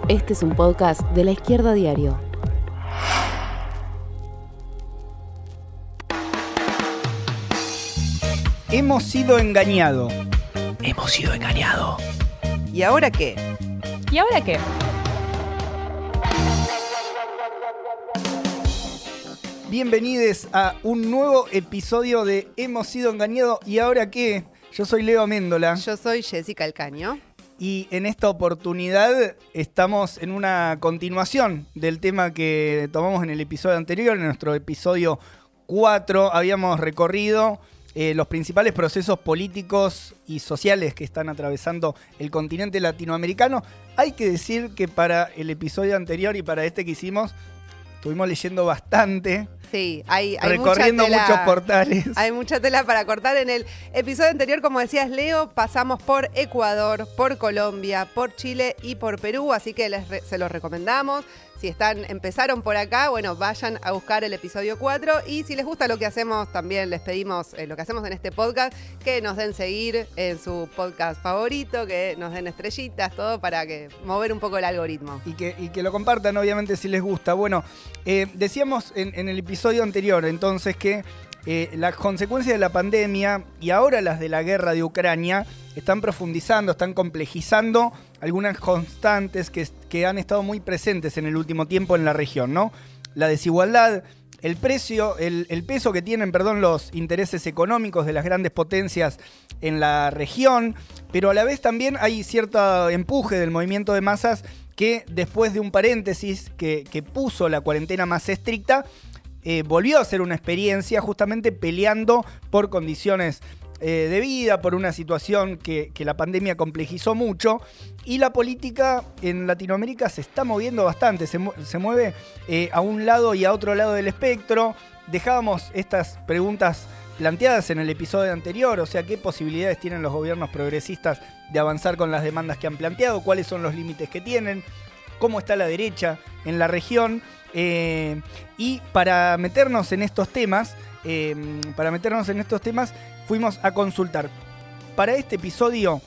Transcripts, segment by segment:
Este es un podcast de La Izquierda Diario. Hemos sido engañados. Hemos sido engañados. ¿Y ahora qué? ¿Y ahora qué? Bienvenidos a un nuevo episodio de Hemos sido engañados. ¿Y ahora qué? Yo soy Leo Améndola. Yo soy Jessica Alcaño. Y en esta oportunidad estamos en una continuación del tema que tomamos en el episodio anterior. En nuestro episodio 4 habíamos recorrido los principales procesos políticos y sociales que están atravesando el continente latinoamericano. Hay que decir que para el episodio anterior y para este que hicimos, estuvimos leyendo bastante. Sí, hay recorriendo mucha tela, muchos portales. Hay mucha tela para cortar. En el episodio anterior, como decías, Leo, pasamos por Ecuador, por Colombia, por Chile y por Perú, así que se los recomendamos. Si empezaron por acá, bueno, vayan a buscar el episodio 4 y si les gusta lo que hacemos, también les pedimos lo que hacemos en este podcast, que nos den seguir en su podcast favorito, que nos den estrellitas, todo para que mover un poco el algoritmo. Y que lo compartan, obviamente, si les gusta. Bueno, decíamos en el episodio anterior, entonces, que las consecuencias de la pandemia y ahora las de la guerra de Ucrania están profundizando, están complejizando algunas constantes que han estado muy presentes en el último tiempo en la región, ¿no? La desigualdad, el peso que tienen, los intereses económicos de las grandes potencias en la región, pero a la vez también hay cierto empuje del movimiento de masas que después de un paréntesis que puso la cuarentena más estricta, volvió a ser una experiencia justamente peleando por condiciones de vida, por una situación que la pandemia complejizó mucho, y la política en Latinoamérica se está moviendo bastante, se mueve a un lado y a otro lado del espectro. Dejábamos estas preguntas planteadas en el episodio anterior, o sea, ¿qué posibilidades tienen los gobiernos progresistas de avanzar con las demandas que han planteado? ¿Cuáles son los límites que tienen? ¿Cómo está la derecha en la región? Y para meternos en estos temas, fuimos a consultar para este episodio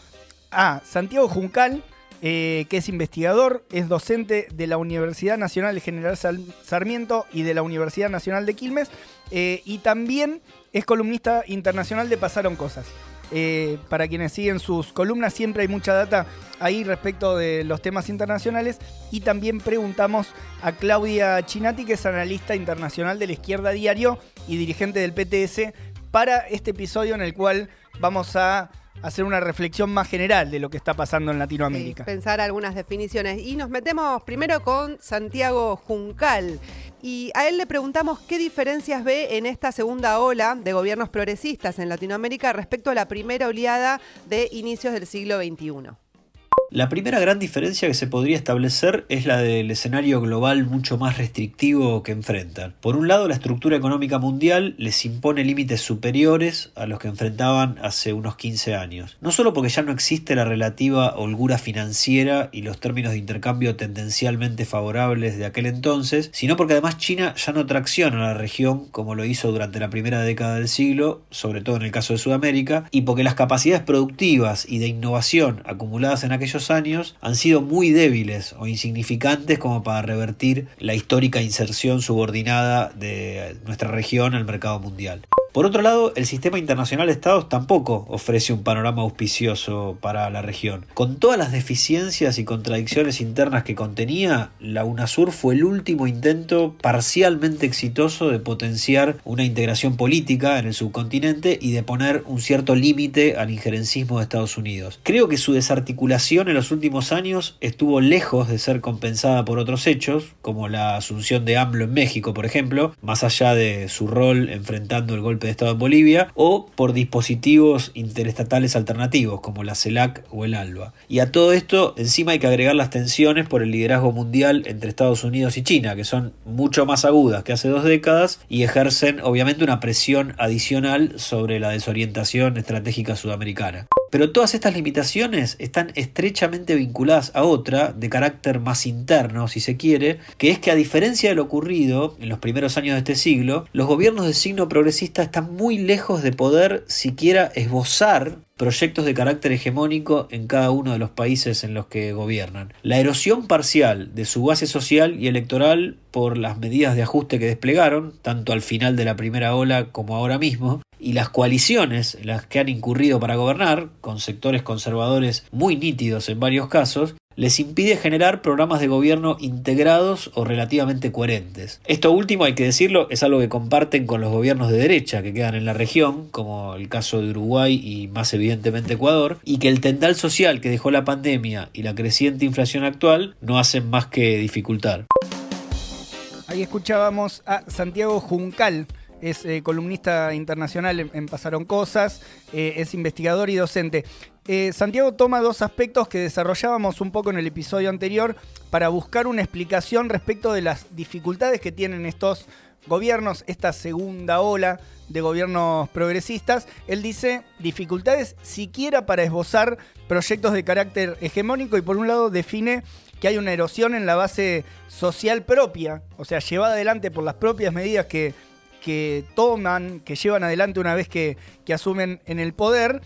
a Santiago Juncal, que es investigador, es docente de la Universidad Nacional de General Sarmiento y de la Universidad Nacional de Quilmes, y también es columnista internacional de Pasaron Cosas. Para quienes siguen sus columnas, siempre hay mucha data ahí respecto de los temas internacionales. Y también preguntamos a Claudia Chinati, que es analista internacional de La Izquierda Diario y dirigente del PTS, para este episodio en el cual vamos a hacer una reflexión más general de lo que está pasando en Latinoamérica. Sí, pensar algunas definiciones. Y nos metemos primero con Santiago Juncal. Y a él le preguntamos qué diferencias ve en esta segunda ola de gobiernos progresistas en Latinoamérica respecto a la primera oleada de inicios del siglo XXI. La primera gran diferencia que se podría establecer es la del escenario global mucho más restrictivo que enfrentan. Por un lado, la estructura económica mundial les impone límites superiores a los que enfrentaban hace unos 15 años. No solo porque ya no existe la relativa holgura financiera y los términos de intercambio tendencialmente favorables de aquel entonces, sino porque además China ya no tracciona a la región como lo hizo durante la primera década del siglo, sobre todo en el caso de Sudamérica, y porque las capacidades productivas y de innovación acumuladas en aquellos años han sido muy débiles o insignificantes como para revertir la histórica inserción subordinada de nuestra región al mercado mundial. Por otro lado, el sistema internacional de estados tampoco ofrece un panorama auspicioso para la región. Con todas las deficiencias y contradicciones internas que contenía, la UNASUR fue el último intento parcialmente exitoso de potenciar una integración política en el subcontinente y de poner un cierto límite al injerencismo de Estados Unidos. Creo que su desarticulación en los últimos años estuvo lejos de ser compensada por otros hechos, como la asunción de AMLO en México, por ejemplo, más allá de su rol enfrentando el golpe de Estado en Bolivia, o por dispositivos interestatales alternativos como la CELAC o el ALBA. Y a todo esto encima hay que agregar las tensiones por el liderazgo mundial entre Estados Unidos y China, que son mucho más agudas que hace 2 décadas y ejercen obviamente una presión adicional sobre la desorientación estratégica sudamericana. Pero todas estas limitaciones están estrechamente vinculadas a otra, de carácter más interno, si se quiere, que es que a diferencia de lo ocurrido en los primeros años de este siglo, los gobiernos de signo progresista están muy lejos de poder siquiera esbozar proyectos de carácter hegemónico en cada uno de los países en los que gobiernan. La erosión parcial de su base social y electoral por las medidas de ajuste que desplegaron, tanto al final de la primera ola como ahora mismo, y las coaliciones en las que han incurrido para gobernar, con sectores conservadores muy nítidos en varios casos, les impide generar programas de gobierno integrados o relativamente coherentes. Esto último, hay que decirlo, es algo que comparten con los gobiernos de derecha que quedan en la región, como el caso de Uruguay y más evidentemente Ecuador, y que el tendal social que dejó la pandemia y la creciente inflación actual no hacen más que dificultar. Ahí escuchábamos a Santiago Juncal. Es columnista internacional en Pasaron Cosas, es investigador y docente. Santiago toma dos aspectos que desarrollábamos un poco en el episodio anterior para buscar una explicación respecto de las dificultades que tienen estos gobiernos, esta segunda ola de gobiernos progresistas. Él dice dificultades siquiera para esbozar proyectos de carácter hegemónico y por un lado define que hay una erosión en la base social propia, o sea, llevada adelante por las propias medidas que toman, que llevan adelante una vez que asumen en el poder,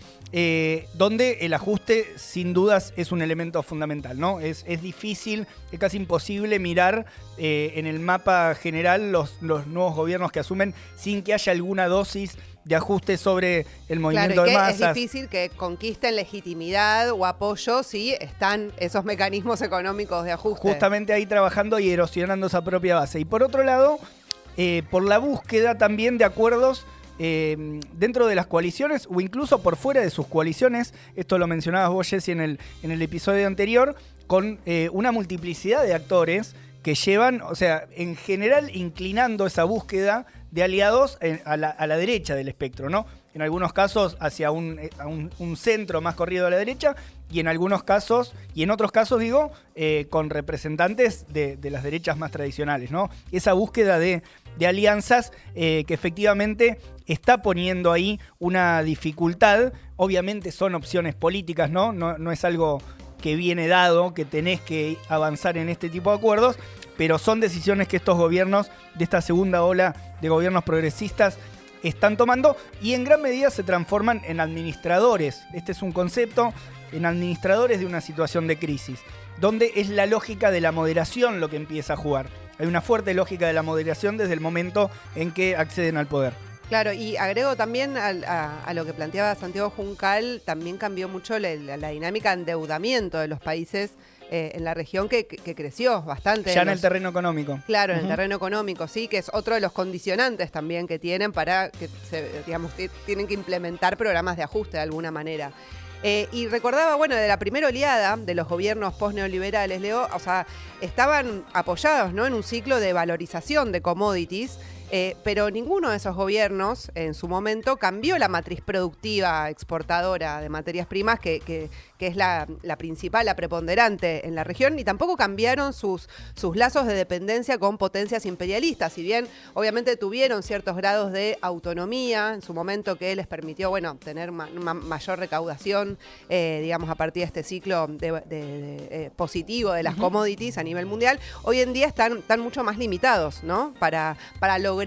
donde el ajuste sin dudas es un elemento fundamental, ¿no? Es difícil, es casi imposible mirar en el mapa general los nuevos gobiernos que asumen sin que haya alguna dosis de ajuste sobre el movimiento de masas. Es difícil que conquisten legitimidad o apoyo si están esos mecanismos económicos de ajuste. Justamente ahí trabajando y erosionando esa propia base. Y por otro lado, por la búsqueda también de acuerdos dentro de las coaliciones o incluso por fuera de sus coaliciones, esto lo mencionabas vos, Jessy, en el episodio anterior, con una multiplicidad de actores que llevan, o sea, en general inclinando esa búsqueda de aliados a la derecha del espectro, ¿no? En algunos casos hacia un centro más corrido a la derecha y en algunos casos, y en otros casos digo, con representantes de las derechas más tradicionales, ¿no? Esa búsqueda de alianzas que efectivamente está poniendo ahí una dificultad. Obviamente son opciones políticas, ¿no? No es algo que viene dado, que tenés que avanzar en este tipo de acuerdos, pero son decisiones que estos gobiernos de esta segunda ola de gobiernos progresistas están tomando y en gran medida se transforman en administradores. Este es un concepto, en administradores de una situación de crisis, donde es la lógica de la moderación lo que empieza a jugar. Hay una fuerte lógica de la moderación desde el momento en que acceden al poder. Claro, y agrego también a lo que planteaba Santiago Juncal, también cambió mucho la dinámica de endeudamiento de los países en la región que creció bastante. Ya en el terreno económico. Claro, en el terreno económico, sí, que es otro de los condicionantes también que tienen para que, tienen que implementar programas de ajuste de alguna manera. Y recordaba, bueno, de la primera oleada de los gobiernos post-neoliberales, Leo, o sea, estaban apoyados, ¿no?, en un ciclo de valorización de commodities, pero ninguno de esos gobiernos en su momento cambió la matriz productiva exportadora de materias primas, que es la principal, la preponderante en la región, y tampoco cambiaron sus lazos de dependencia con potencias imperialistas, si bien obviamente tuvieron ciertos grados de autonomía en su momento que les permitió, bueno, tener mayor recaudación, digamos, a partir de este ciclo positivo de las commodities a nivel mundial. Hoy en día están mucho más limitados, ¿no?, para lograr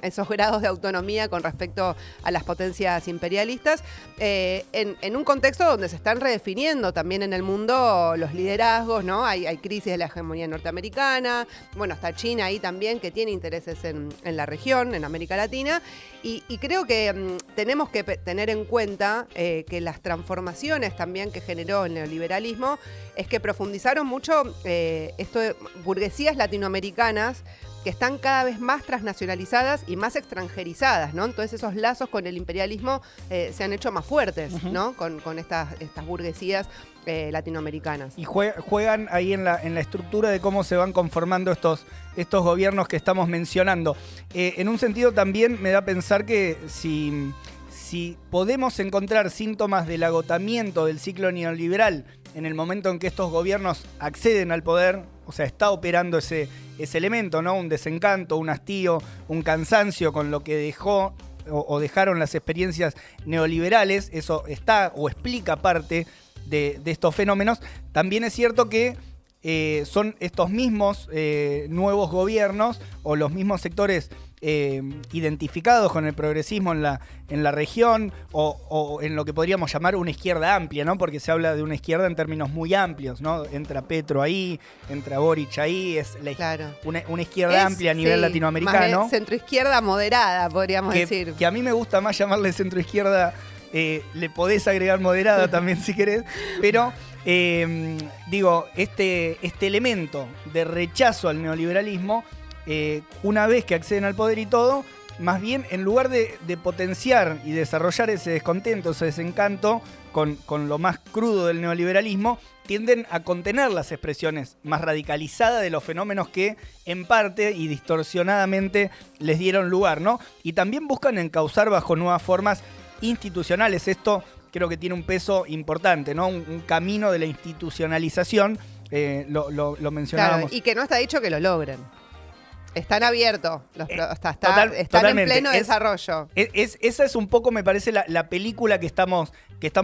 esos grados de autonomía con respecto a las potencias imperialistas, en un contexto donde se están redefiniendo también en el mundo los liderazgos, ¿no? Hay crisis de la hegemonía norteamericana, bueno, está China ahí también, que tiene intereses en la región, en América Latina, y creo que tenemos que tener en cuenta que las transformaciones también que generó el neoliberalismo es que profundizaron mucho esto de burguesías latinoamericanas que están cada vez más transnacionalizadas y más extranjerizadas, ¿no? Entonces esos lazos con el imperialismo se han hecho más fuertes, ¿no?, con estas burguesías latinoamericanas. Y juegan ahí en la estructura de cómo se van conformando estos gobiernos que estamos mencionando. En un sentido también me da a pensar que si podemos encontrar síntomas del agotamiento del ciclo neoliberal en el momento en que estos gobiernos acceden al poder, o sea, está operando ese elemento, ¿no? Un desencanto, un hastío, un cansancio con lo que dejó o dejaron las experiencias neoliberales, eso está o explica parte de estos fenómenos. También es cierto que son estos mismos nuevos gobiernos o los mismos sectores identificados con el progresismo en la región o en lo que podríamos llamar una izquierda amplia, ¿no? Porque se habla de una izquierda en términos muy amplios, ¿no? Entra Petro ahí, entra Boric ahí, es una izquierda amplia a nivel latinoamericano. Más centroizquierda moderada, podríamos decir. Que a mí me gusta más llamarle centroizquierda, le podés agregar moderada también si querés, pero digo, este elemento de rechazo al neoliberalismo, una vez que acceden al poder y todo, más bien en lugar de potenciar y desarrollar ese descontento, ese desencanto con lo más crudo del neoliberalismo, tienden a contener las expresiones más radicalizadas de los fenómenos que en parte y distorsionadamente les dieron lugar, ¿no? Y también buscan encauzar bajo nuevas formas institucionales. Esto creo que tiene un peso importante, ¿no? Un camino de la institucionalización, lo mencionábamos. Claro, y que no está dicho que lo logren. Están abiertos, están totalmente. En pleno desarrollo. Esa es un poco, me parece, la película que estamos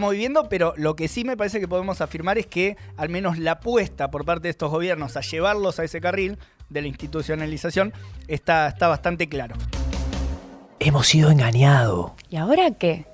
viviendo, pero lo que sí me parece que podemos afirmar es que al menos la apuesta por parte de estos gobiernos a llevarlos a ese carril de la institucionalización está bastante claro. Hemos sido engañados. ¿Y ahora qué?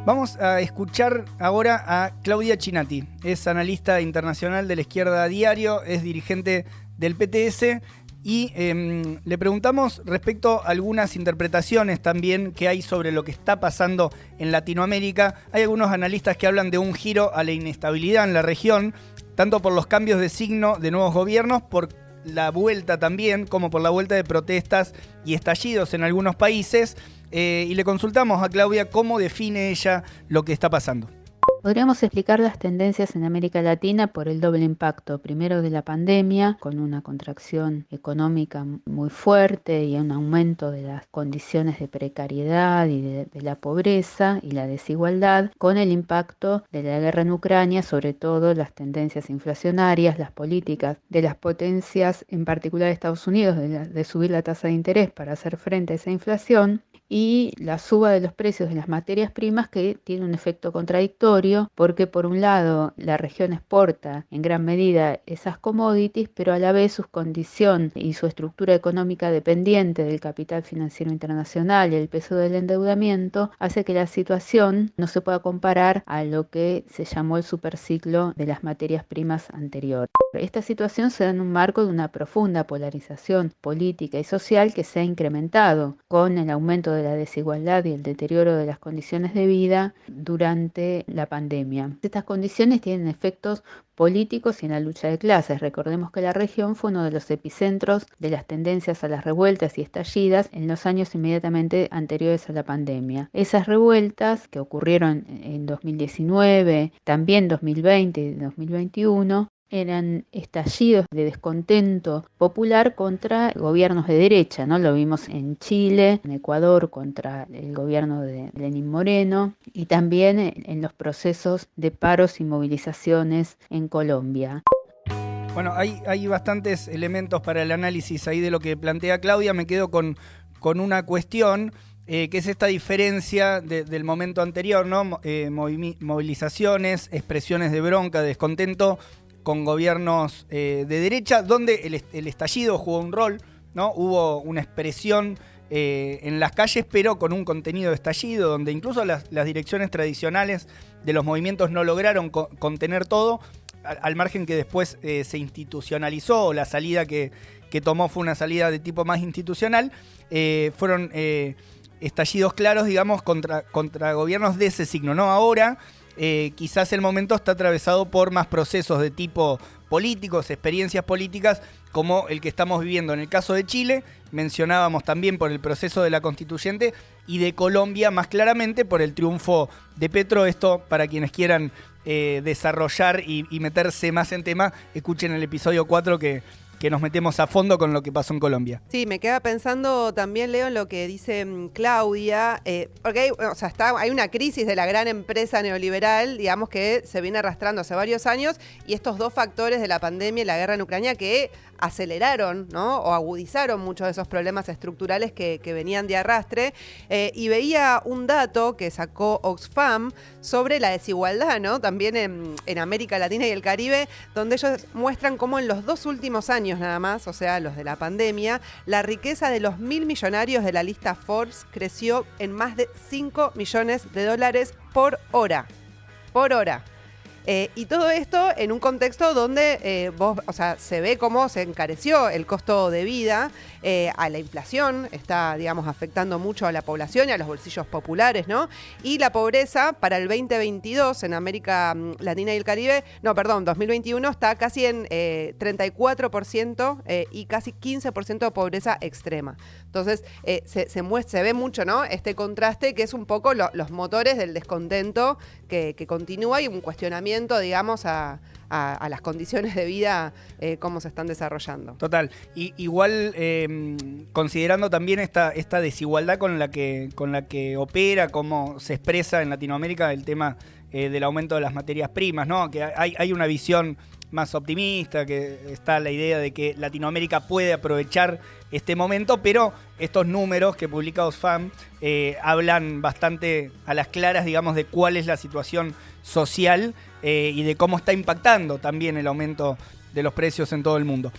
Vamos a escuchar ahora a Claudia Chinatti. Es analista internacional de La Izquierda Diario, es dirigente del PTS. Y le preguntamos respecto a algunas interpretaciones también que hay sobre lo que está pasando en Latinoamérica. Hay algunos analistas que hablan de un giro a la inestabilidad en la región, tanto por los cambios de signo de nuevos gobiernos, por la vuelta también, como por la vuelta de protestas y estallidos en algunos países. Y le consultamos a Claudia cómo define ella lo que está pasando. Podríamos explicar las tendencias en América Latina por el doble impacto, primero de la pandemia, con una contracción económica muy fuerte y un aumento de las condiciones de precariedad y de la pobreza y la desigualdad, con el impacto de la guerra en Ucrania, sobre todo las tendencias inflacionarias, las políticas de las potencias, en particular Estados Unidos, de subir la tasa de interés para hacer frente a esa inflación, y la suba de los precios de las materias primas, que tiene un efecto contradictorio porque por un lado la región exporta en gran medida esas commodities, pero a la vez su condición y su estructura económica dependiente del capital financiero internacional y el peso del endeudamiento hace que la situación no se pueda comparar a lo que se llamó el superciclo de las materias primas anterior. Esta situación se da en un marco de una profunda polarización política y social que se ha incrementado con el aumento de la desigualdad y el deterioro de las condiciones de vida durante la pandemia. Estas condiciones tienen efectos políticos y en la lucha de clases. Recordemos que la región fue uno de los epicentros de las tendencias a las revueltas y estallidas en los años inmediatamente anteriores a la pandemia. Esas revueltas que ocurrieron en 2019, también 2020 y 2021, eran estallidos de descontento popular contra gobiernos de derecha, ¿no? Lo vimos en Chile, en Ecuador contra el gobierno de Lenín Moreno y también en los procesos de paros y movilizaciones en Colombia. Bueno, hay bastantes elementos para el análisis ahí de lo que plantea Claudia. Me quedo con una cuestión que es esta diferencia del momento anterior, ¿no? Movilizaciones, expresiones de bronca, de descontento con gobiernos de derecha, donde el estallido jugó un rol, ¿no? Hubo una expresión en las calles, pero con un contenido de estallido, donde incluso las direcciones tradicionales de los movimientos no lograron contener todo, al margen que después se institucionalizó, o la salida que tomó fue una salida de tipo más institucional. Fueron estallidos claros, digamos, contra gobiernos de ese signo, ¿no? Ahora quizás el momento está atravesado por más procesos de tipo políticos, experiencias políticas, como el que estamos viviendo en el caso de Chile. Mencionábamos también por el proceso de la constituyente, y de Colombia más claramente por el triunfo de Petro. Esto, para quienes quieran desarrollar y meterse más en tema, escuchen el episodio 4 que que nos metemos a fondo con lo que pasó en Colombia. Sí, me queda pensando también, Leo, en lo que dice Claudia, porque hay una crisis de la gran empresa neoliberal, digamos, que se viene arrastrando hace varios años, y estos dos factores de la pandemia y la guerra en Ucrania que aceleraron, ¿no? O agudizaron muchos de esos problemas estructurales que venían de arrastre. Y veía un dato que sacó Oxfam sobre la desigualdad, ¿no? También en América Latina y el Caribe, donde ellos muestran cómo en los 2 últimos años nada más, o sea, los de la pandemia, la riqueza de los 1.000 millonarios de la lista Forbes creció en más de $5 millones por hora. Por hora. Y todo esto en un contexto donde se ve cómo se encareció el costo de vida, a la inflación, está, digamos, afectando mucho a la población y a los bolsillos populares, ¿no? Y la pobreza para el 2022 en América Latina y el Caribe, 2021 está casi en 34% y casi 15% de pobreza extrema. Entonces, se ve mucho, ¿no? Este contraste que es un poco los motores del descontento que continúa y un cuestionamiento, digamos, a las condiciones de vida, cómo se están desarrollando. Total. Igual, considerando también esta desigualdad con la que opera, cómo se expresa en Latinoamérica el tema del aumento de las materias primas, ¿no? Que hay una visión más optimista, que está la idea de que Latinoamérica puede aprovechar este momento, pero estos números que publica Oxfam hablan bastante a las claras, digamos, de cuál es la situación social y de cómo está impactando también el aumento de los precios en todo el mundo.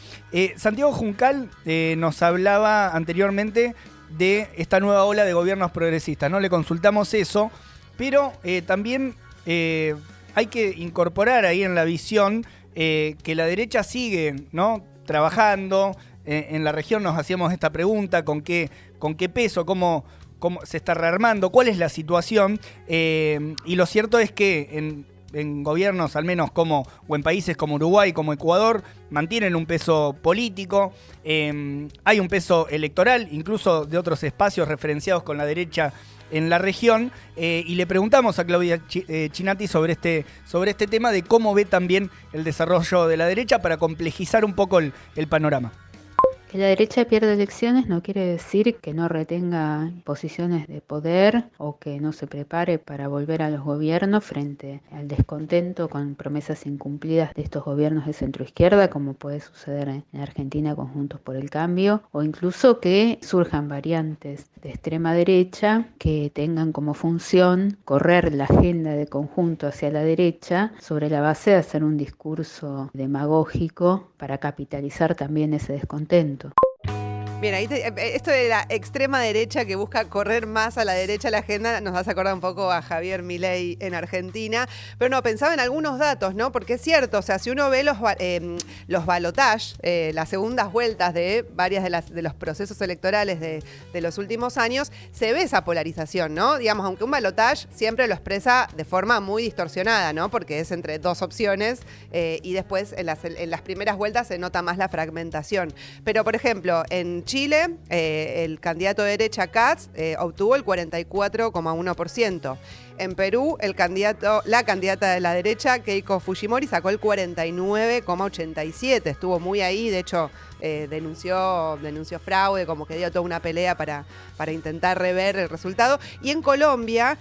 Santiago Juncal nos hablaba anteriormente de esta nueva ola de gobiernos progresistas, ¿no? Le consultamos eso, pero también hay que incorporar ahí en la visión que la derecha sigue, ¿no? Trabajando. En la región nos hacíamos esta pregunta, ¿con qué peso? ¿Cómo se está rearmando? ¿Cuál es la situación? Y lo cierto es que en gobiernos, al menos o en países como Uruguay, como Ecuador, mantienen un peso político, hay un peso electoral, incluso de otros espacios referenciados con la derecha en la región, y le preguntamos a Claudia Chinatti sobre este tema de cómo ve también el desarrollo de la derecha para complejizar un poco el panorama. Que la derecha pierda elecciones no quiere decir que no retenga posiciones de poder o que no se prepare para volver a los gobiernos frente al descontento con promesas incumplidas de estos gobiernos de centroizquierda, como puede suceder en Argentina con Juntos por el Cambio, o incluso que surjan variantes de extrema derecha que tengan como función correr la agenda de conjunto hacia la derecha sobre la base de hacer un discurso demagógico para capitalizar también ese descontento. Bien, ahí esto de la extrema derecha que busca correr más a la derecha la agenda nos hace acordar un poco a Javier Milei en Argentina. Pero no, pensaba en algunos datos, ¿no? Porque es cierto, o sea, si uno ve los balotajes, las segundas vueltas de varias de los procesos electorales de los últimos años, se ve esa polarización, ¿no? Digamos, aunque un balotaje siempre lo expresa de forma muy distorsionada, ¿no? Porque es entre dos opciones y después en las primeras vueltas se nota más la fragmentación. Pero, por ejemplo, en Chile, el candidato de derecha Katz obtuvo el 44,1%. En Perú, la candidata de la derecha, Keiko Fujimori, sacó el 49,87%. Estuvo muy ahí, de hecho, denunció fraude, como que dio toda una pelea para intentar rever el resultado. Y en Colombia,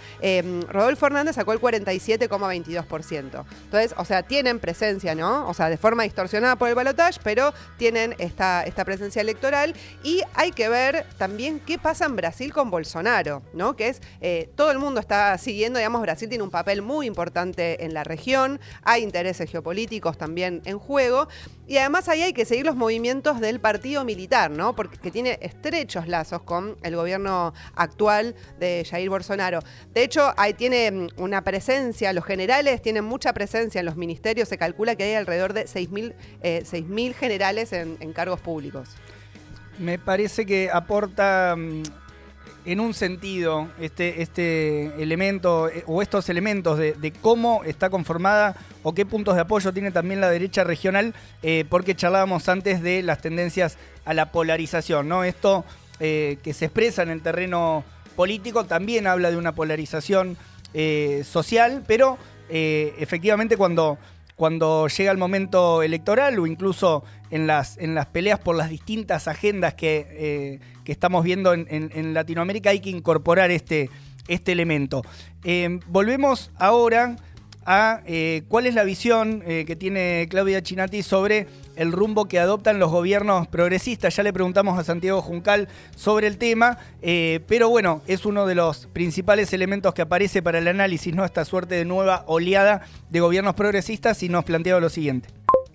Rodolfo Hernández sacó el 47,22%. Entonces, o sea, tienen presencia, ¿no? O sea, de forma distorsionada por el balotaje, pero tienen esta presencia electoral. Y hay que ver también qué pasa en Brasil con Bolsonaro, ¿no? Que es, todo el mundo está siguiendo, digamos, Brasil tiene un papel muy importante en la región, hay intereses geopolíticos también en juego, y además ahí hay que seguir los movimientos del partido militar, ¿no? Porque tiene estrechos lazos con el gobierno actual de Jair Bolsonaro. De hecho, ahí tiene una presencia, los generales tienen mucha presencia en los ministerios, se calcula que hay alrededor de 6.000 generales en cargos públicos. Me parece que aporta en un sentido este elemento o estos elementos de cómo está conformada o qué puntos de apoyo tiene también la derecha regional, porque charlábamos antes de las tendencias a la polarización, ¿no? Esto que se expresa en el terreno político también habla de una polarización social, pero efectivamente cuando cuando llega el momento electoral o incluso en las peleas por las distintas agendas que estamos viendo en Latinoamérica, hay que incorporar este elemento. Volvemos ahora a cuál es la visión que tiene Claudia Chinatti sobre el rumbo que adoptan los gobiernos progresistas. Ya le preguntamos a Santiago Juncal sobre el tema, pero bueno, es uno de los principales elementos que aparece para el análisis, ¿no? Esta suerte de nueva oleada de gobiernos progresistas, y nos plantea lo siguiente.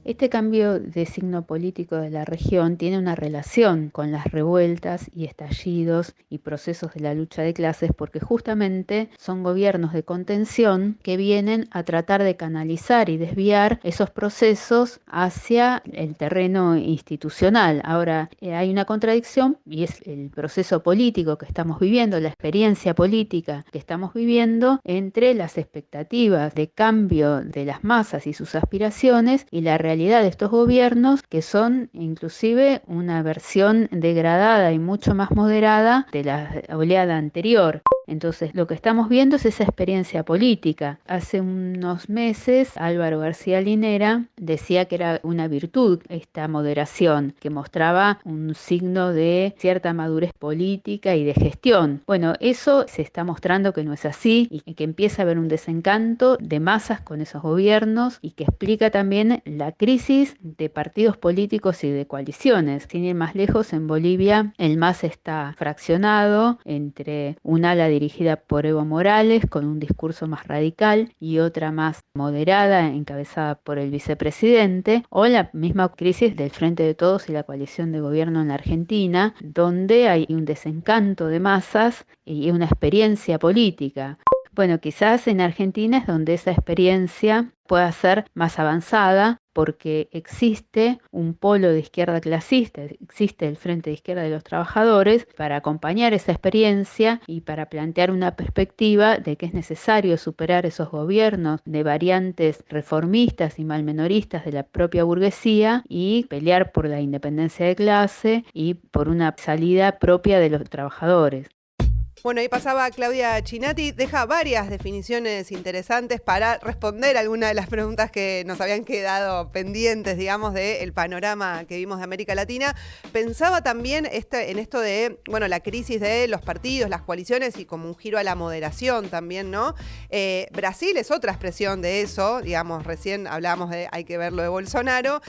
Este cambio de signo político de la región tiene una relación con las revueltas y estallidos y procesos de la lucha de clases, porque justamente son gobiernos de contención que vienen a tratar de canalizar y desviar esos procesos hacia el terreno institucional. Ahora, hay una contradicción, y es el proceso político que estamos viviendo, la experiencia política que estamos viviendo, entre las expectativas de cambio de las masas y sus aspiraciones y la realidad de estos gobiernos, que son inclusive una versión degradada y mucho más moderada de la oleada anterior. Entonces, lo que estamos viendo es esa experiencia política. Hace unos meses, Álvaro García Linera decía que era una virtud esta moderación, que mostraba un signo de cierta madurez política y de gestión. Bueno, eso se está mostrando que no es así, y que empieza a haber un desencanto de masas con esos gobiernos, y que explica también la crisis de partidos políticos y de coaliciones. Sin ir más lejos, en Bolivia el MAS está fraccionado entre un ala dirigida por Evo Morales con un discurso más radical y otra más moderada encabezada por el vicepresidente, o la misma crisis del Frente de Todos y la coalición de gobierno en la Argentina, donde hay un desencanto de masas y una experiencia política. Bueno, quizás en Argentina es donde esa experiencia pueda ser más avanzada, porque existe un polo de izquierda clasista, existe el Frente de Izquierda de los Trabajadores, para acompañar esa experiencia y para plantear una perspectiva de que es necesario superar esos gobiernos de variantes reformistas y malmenoristas de la propia burguesía y pelear por la independencia de clase y por una salida propia de los trabajadores. Bueno, ahí pasaba Claudia Chinatti, deja varias definiciones interesantes para responder algunas de las preguntas que nos habían quedado pendientes, digamos, del panorama que vimos de América Latina. Pensaba también en esto de, bueno, la crisis de los partidos, las coaliciones y como un giro a la moderación también, ¿no? Brasil es otra expresión de eso, digamos, recién hablábamos de, hay que ver lo de Bolsonaro,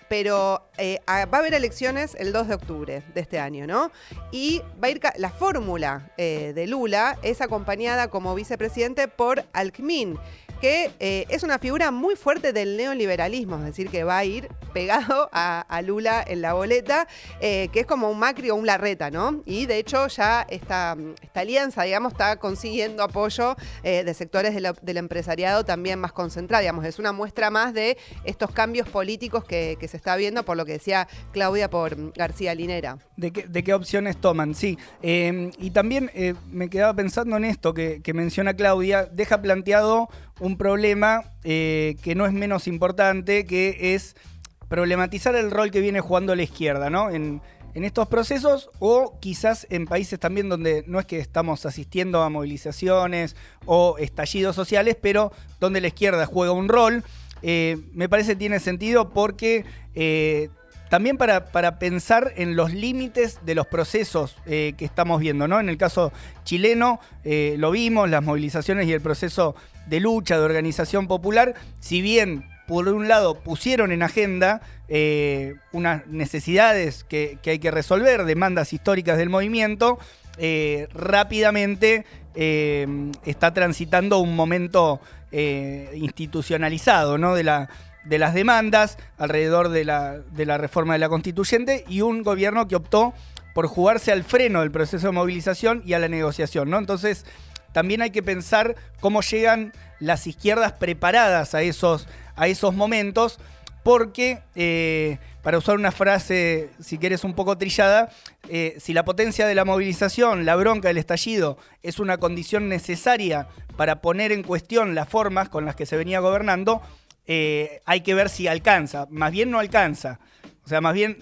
pero va a haber elecciones el 2 de octubre de este año, ¿no? Y va a ir la fórmula de Lula es acompañada como vicepresidente por Alckmin, que es una figura muy fuerte del neoliberalismo, es decir, que va a ir pegado a Lula en la boleta, que es como un Macri o un Larreta, ¿no? Y de hecho ya esta alianza, digamos, está consiguiendo apoyo de sectores del empresariado también más concentrado, digamos, es una muestra más de estos cambios políticos que se está viendo, por lo que decía Claudia, por García Linera. ¿De qué opciones toman? Sí, y también me quedaba pensando en esto que menciona Claudia, deja planteado un problema que no es menos importante, que es problematizar el rol que viene jugando la izquierda, ¿no? En estos procesos, o quizás en países también donde no es que estamos asistiendo a movilizaciones o estallidos sociales, pero donde la izquierda juega un rol. Me parece que tiene sentido porque también para pensar en los límites de los procesos que estamos viendo, ¿no? En el caso chileno lo vimos, las movilizaciones y el proceso de lucha, de organización popular, si bien por un lado pusieron en agenda unas necesidades que hay que resolver, demandas históricas del movimiento, rápidamente está transitando un momento institucionalizado, ¿no? de las demandas alrededor de la reforma de la Constituyente, y un gobierno que optó por jugarse al freno del proceso de movilización y a la negociación, ¿no? Entonces, también hay que pensar cómo llegan las izquierdas preparadas a esos momentos, porque, para usar una frase, si quieres, un poco trillada, si la potencia de la movilización, la bronca del estallido, es una condición necesaria para poner en cuestión las formas con las que se venía gobernando, hay que ver si alcanza. Más bien no alcanza. O sea, más bien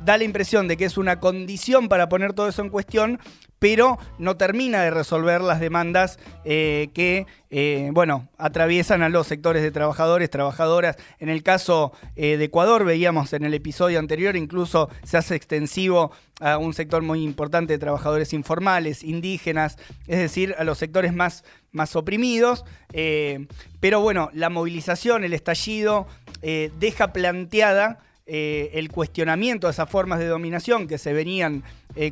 da la impresión de que es una condición para poner todo eso en cuestión, pero no termina de resolver las demandas que atraviesan a los sectores de trabajadores, trabajadoras. En el caso de Ecuador, veíamos en el episodio anterior, incluso se hace extensivo a un sector muy importante de trabajadores informales, indígenas, es decir, a los sectores más oprimidos. Pero bueno, la movilización, el estallido, deja planteada el cuestionamiento de esas formas de dominación que se venían,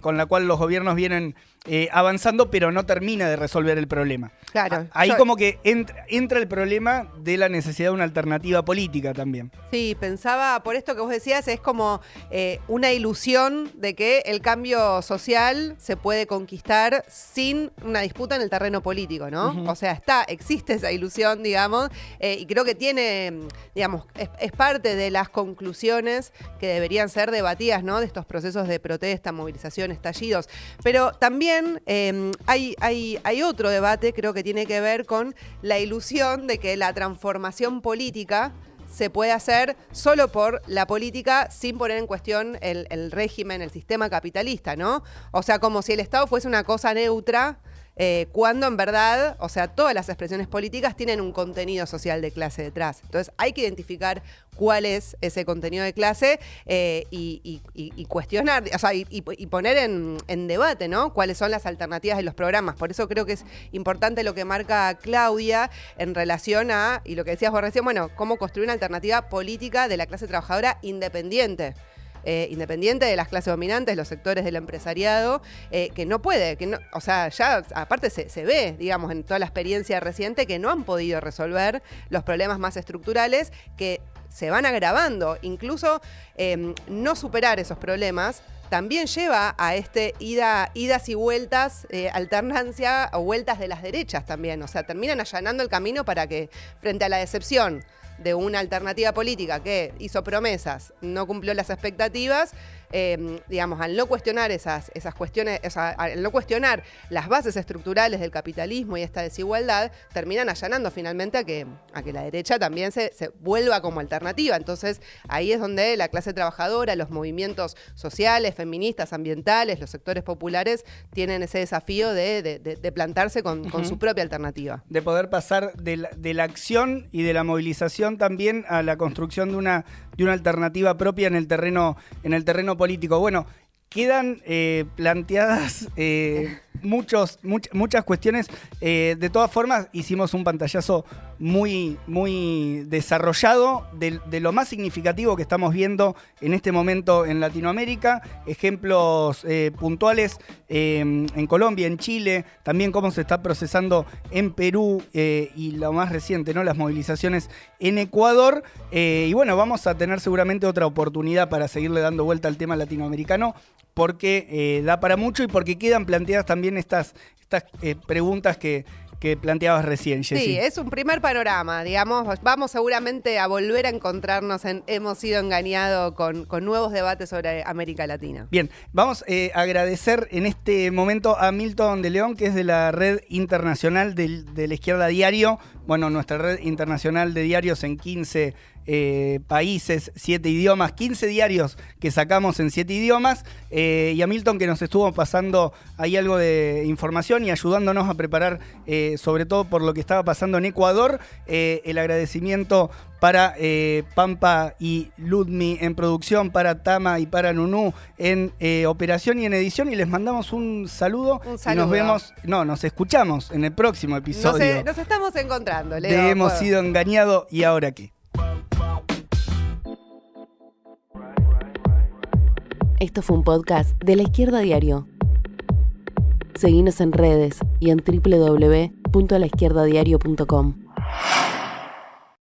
con la cual los gobiernos vienen avanzando, pero no termina de resolver el problema. Claro. Ahí como que entra el problema de la necesidad de una alternativa política también. Sí, pensaba, por esto que vos decías, es como una ilusión de que el cambio social se puede conquistar sin una disputa en el terreno político, ¿no? Uh-huh. O sea, existe esa ilusión, digamos, y creo que tiene, digamos, es parte de las conclusiones que deberían ser debatidas, ¿no? De estos procesos de protesta, movilización, estallidos. Pero también hay otro debate, creo que tiene que ver con la ilusión de que la transformación política se puede hacer solo por la política sin poner en cuestión el régimen, el sistema capitalista, ¿no? O sea, como si el Estado fuese una cosa neutra, cuando en verdad, o sea, todas las expresiones políticas tienen un contenido social de clase detrás. Entonces hay que identificar cuál es ese contenido de clase y cuestionar, o sea, y poner en debate, ¿no? Cuáles son las alternativas de los programas. Por eso creo que es importante lo que marca Claudia en relación a, y lo que decías vos recién, bueno, cómo construir una alternativa política de la clase trabajadora independiente. Independiente de las clases dominantes, los sectores del empresariado, que no puede, o sea, ya aparte se ve, digamos, en toda la experiencia reciente que no han podido resolver los problemas más estructurales que se van agravando. Incluso no superar esos problemas también lleva a idas y vueltas, alternancia o vueltas de las derechas también. O sea, terminan allanando el camino para que, frente a la decepción de una alternativa política que hizo promesas, no cumplió las expectativas, digamos, al no cuestionar esas cuestiones, o sea, al no cuestionar las bases estructurales del capitalismo y esta desigualdad, terminan allanando finalmente a que la derecha también se vuelva como alternativa. Entonces, ahí es donde la clase trabajadora, los movimientos sociales, feministas, ambientales, los sectores populares tienen ese desafío de plantarse con su propia alternativa. De poder pasar de la acción y de la movilización también a la construcción de una alternativa propia en el terreno político. Bueno, quedan planteadas muchas cuestiones. De todas formas, hicimos un pantallazo muy desarrollado de lo más significativo que estamos viendo en este momento en Latinoamérica. Ejemplos puntuales en Colombia, en Chile, también cómo se está procesando en Perú y lo más reciente, ¿no? Las movilizaciones en Ecuador. Y bueno, vamos a tener seguramente otra oportunidad para seguirle dando vuelta al tema latinoamericano, porque da para mucho y porque quedan planteadas también estas preguntas que planteabas recién, Jessy. Sí, es un primer panorama, digamos. Vamos seguramente a volver a encontrarnos en Hemos sido engañados con nuevos debates sobre América Latina. Bien, vamos a agradecer en este momento a Milton de León, que es de la Red Internacional de la Izquierda Diario. Bueno, nuestra red internacional de diarios en 15 países, 7 idiomas, 15 diarios que sacamos en 7 idiomas, y a Milton, que nos estuvo pasando ahí algo de información y ayudándonos a preparar, sobre todo por lo que estaba pasando en Ecuador. El agradecimiento para Pampa y Ludmi en producción, para Tama y para Nunú en operación y en edición, y les mandamos un saludo. Y nos escuchamos en el próximo episodio. Nos estamos encontrando, Leo. Hemos sido engañados, ¿y ahora qué? Esto fue un podcast de La Izquierda Diario. Seguinos en redes y en www.laizquierdadiario.com.